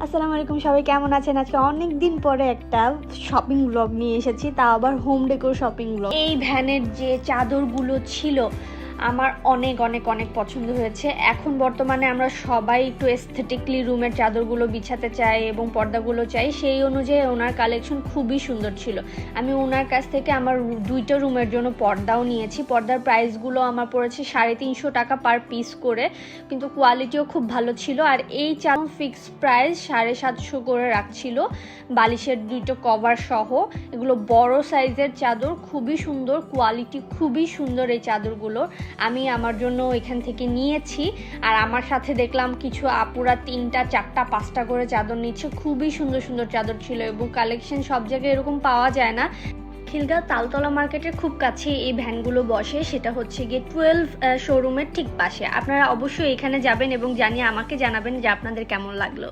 আসসালামু আলাইকুম, সবাই কেমন আছেন? আজকে অনেক দিন পরে একটা শপিং ব্লগ নিয়ে এসেছি, তা আবার হোম ডেকোর শপিং ব্লগ। এই ভ্যানের যে চাদরগুলো ছিল আমার অনেক অনেক অনেক পছন্দ হয়েছে। এখন বর্তমানে আমরা সবাই একটু এস্থেটিকলি রুমের চাদরগুলো বিছাতে চাই এবং পর্দাগুলো চাই, সেই অনুযায়ী ওনার কালেকশন খুবই সুন্দর ছিল। আমি ওনার কাছ থেকে আমার দুইটা রুমের জন্য পর্দাও নিয়েছি। পর্দার প্রাইসগুলো আমার পড়েছে 350 টাকা পার পিস করে, কিন্তু কোয়ালিটিও খুব ভালো ছিল। আর এই চাদর ফিক্সড প্রাইস 750 করে রাখছিল, বালিশের দুইটা কভার সহ। এগুলো বড় সাইজের চাদর, খুবই সুন্দর কোয়ালিটি, খুবই সুন্দর এই চাদরগুলো। আমি আমার জন্য এখান থেকে নিয়েছি। আর আমার সাথে দেখলাম কিছু আপুরা 3টা 4টা 5টা করে চাদর নিচ্ছে। খুবই সুন্দর সুন্দর চাদর ছিল এবং কালেকশন সব জায়গায় এরকম পাওয়া যায় না। খিলগাঁও তালতলা মার্কেটের খুব কাছে এই ভ্যানগুলো বসে, সেটা হচ্ছে গিয়ে 12 শোরুমের ঠিক পাশে। আপনারা অবশ্যই এখানে যাবেন এবং জানিয়ে আমাকে জানাবেন যে আপনাদের কেমন লাগলো।